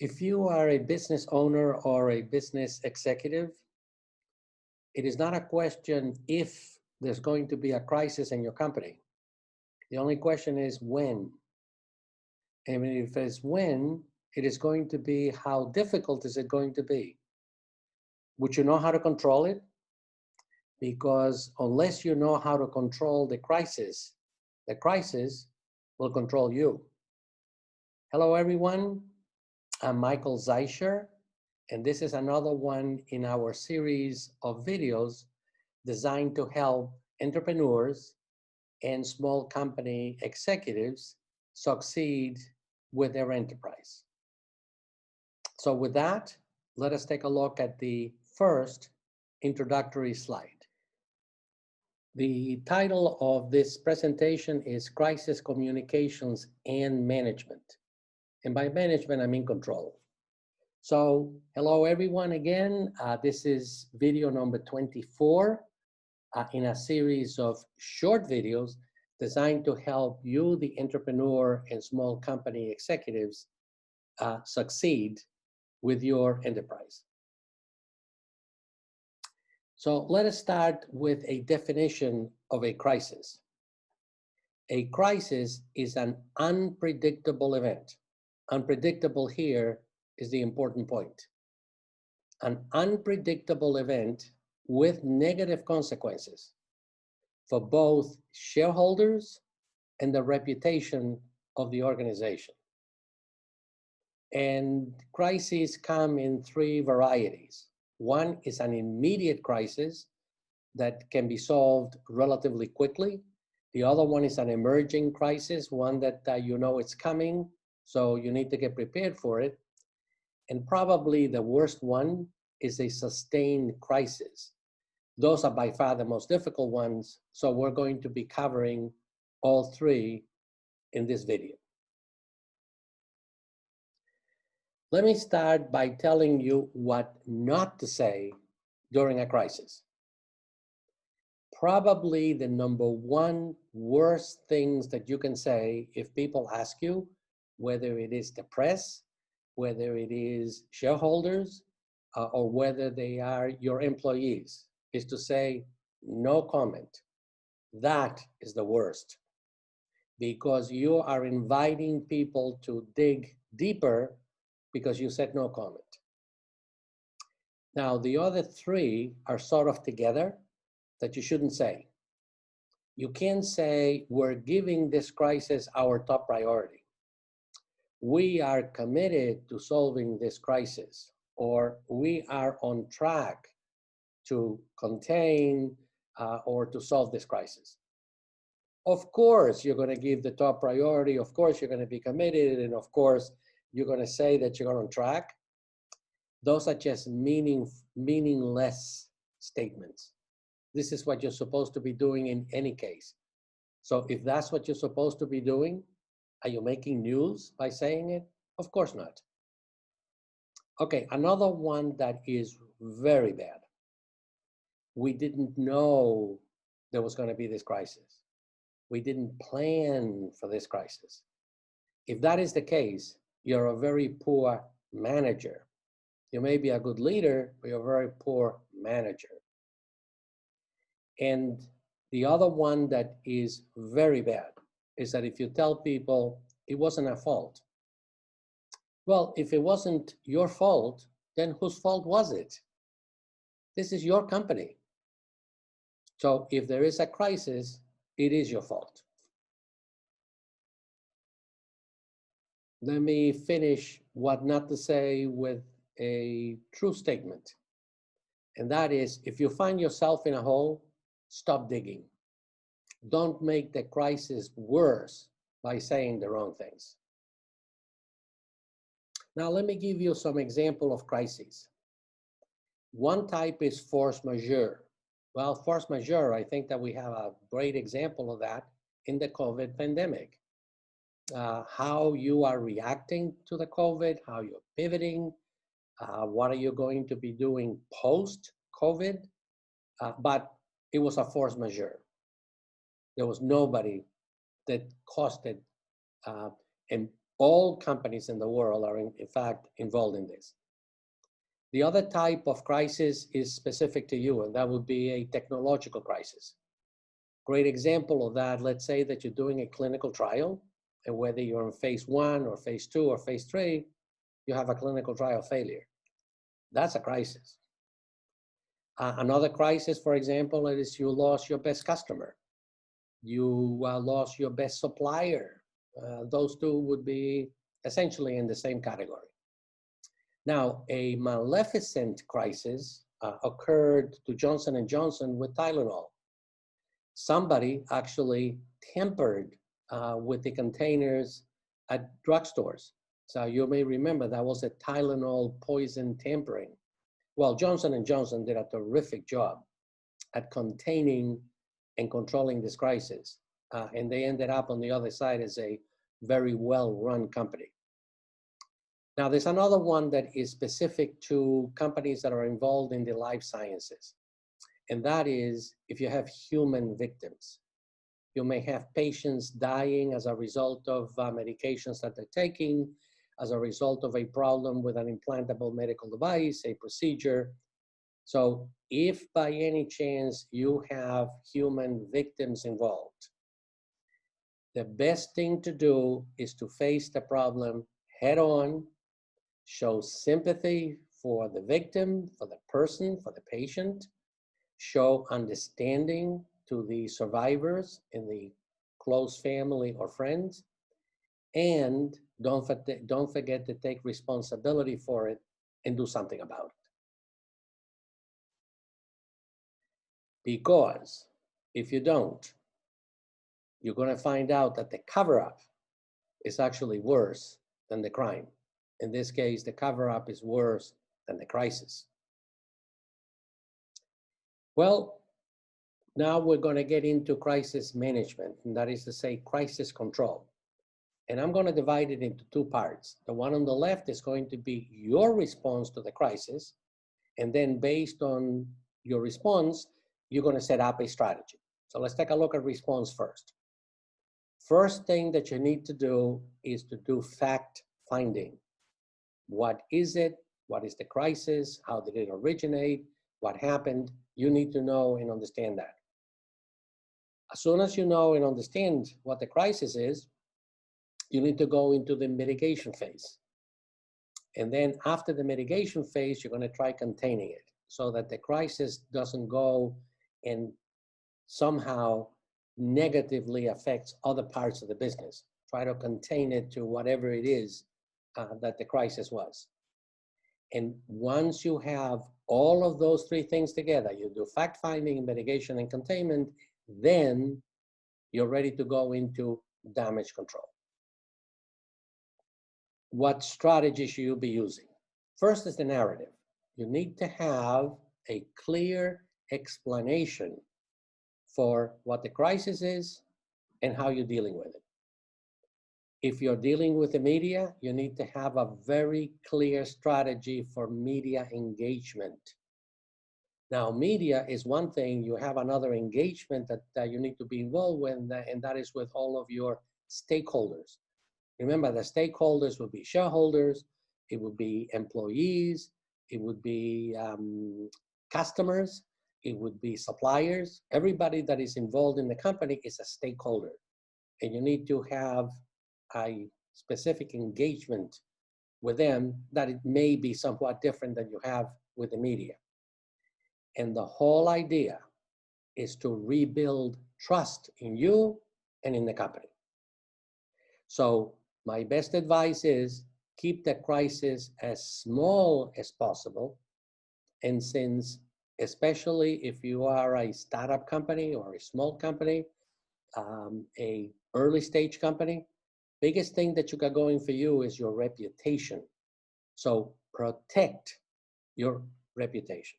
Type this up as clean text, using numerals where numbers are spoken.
If you are a business owner or a business executive, it is not a question if there's going to be a crisis in your company. The only question is when. And if it's when, it is going to be how difficult is it going to be? Would you know how to control it? Because unless you know how to control the crisis will control you. Hello, everyone. I'm Michael Zeischer, and this is another one in our series of videos designed to help entrepreneurs and small company executives succeed with their enterprise. So with that, let us take a look at the first introductory slide. The title of this presentation is Crisis Communications and Management. And by management, I mean control. So hello everyone again. This is video number 24 in a series of short videos designed to help you, the entrepreneur and small company executives, succeed with your enterprise. So let us start with a definition of a crisis. A crisis is an unpredictable event. Unpredictable here is the important point. An unpredictable event with negative consequences for both shareholders and the reputation of the organization. And crises come in three varieties. One is an immediate crisis that can be solved relatively quickly. The other one is an emerging crisis, one that you know it's coming, so you need to get prepared for it. And probably the worst one is a sustained crisis. Those are by far the most difficult ones, so we're going to be covering all three in this video. Let me start by telling you what not to say during a crisis. Probably the number one worst things that you can say if people ask you, whether it is the press, whether it is shareholders, or whether they are your employees, is to say, no comment. That is the worst, because you are inviting people to dig deeper because you said no comment. Now, the other three are sort of together that you shouldn't say. You can't say, we're giving this crisis our top priority. We are committed to solving this crisis, or we are on track to contain or to solve this crisis. Of course, you're going to give the top priority. Of course, you're going to be committed. And of course, you're going to say that you're on track. Those are just meaningless statements. This is what you're supposed to be doing in any case. So if that's what you're supposed to be doing, are you making news by saying it? Of course not. Okay, another one that is very bad. We didn't know there was going to be this crisis. We didn't plan for this crisis. If that is the case, you're a very poor manager. You may be a good leader, but you're a very poor manager. And the other one that is very bad is that if you tell people it wasn't a fault. Well, if it wasn't your fault, then whose fault was it? This is your company. So if there is a crisis, it is your fault. Let me finish what not to say with a true statement. And that is, if you find yourself in a hole, stop digging. Don't make the crisis worse by saying the wrong things. Now, let me give you some example of crises. One type is force majeure. Well, force majeure, I think that we have a great example of that in the COVID pandemic. How you are reacting to the COVID, how you're pivoting, what are you going to be doing post-COVID, but it was a force majeure. There was nobody that caused it and All companies in the world are in fact involved in this. The other type of crisis is specific to you, and that would be a technological crisis. Great example of that, let's say that you're doing a clinical trial, and whether you're in phase 1 or phase 2 or phase 3, you have a clinical trial failure. That's a crisis. Another crisis, for example, is you lost your best customer. You lost your best supplier. Those two would be essentially in the same category. Now, a Maleficent crisis occurred to Johnson & Johnson with Tylenol. Somebody actually tampered with the containers at drugstores. So you may remember that was a Tylenol poison tampering. Well, Johnson & Johnson did a terrific job at containing and controlling this crisis. And they ended up on the other side as a very well-run company. Now, there's another one that is specific to companies that are involved in the life sciences. And that is if you have human victims. You may have patients dying as a result of medications that they're taking, as a result of a problem with an implantable medical device, a procedure. So if by any chance you have human victims involved, the best thing to do is to face the problem head on, show sympathy for the victim, for the person, for the patient, show understanding to the survivors in the close family or friends, and don't forget to take responsibility for it and do something about it. Because if you don't, you're going to find out that the cover-up is actually worse than the crime. In this case, the cover-up is worse than the crisis. Well, now we're going to get into crisis management, and that is to say crisis control. And I'm going to divide it into two parts. The one on the left is going to be your response to the crisis, and then based on your response, you're going to set up a strategy. So let's take a look at response first. First thing that you need to do is to do fact finding. What is it? What is the crisis? How did it originate? What happened? You need to know and understand that. As soon as you know and understand what the crisis is, you need to go into the mitigation phase. And then after the mitigation phase, you're going to try containing it so that the crisis doesn't go and somehow negatively affects other parts of the business. Try to contain it to whatever it is that the crisis was. And once you have all of those three things together, you do fact-finding, mitigation, and containment, then you're ready to go into damage control. What strategy should you be using? First is the narrative. You need to have a clear explanation for what the crisis is and how you're dealing with it. If you're dealing with the media, you need to have a very clear strategy for media engagement. Now, media is one thing. You have another engagement that you need to be involved with, and that is with all of your stakeholders. Remember, the stakeholders would be shareholders, it would be employees, it would be customers, it would be suppliers. Everybody that is involved in the company is a stakeholder. And you need to have a specific engagement with them that it may be somewhat different than you have with the media. And the whole idea is to rebuild trust in you and in the company. So my best advice is keep the crisis as small as possible. And since, especially if you are a startup company or a small company, a early stage company, biggest thing that you got going for you is your reputation. So protect your reputation.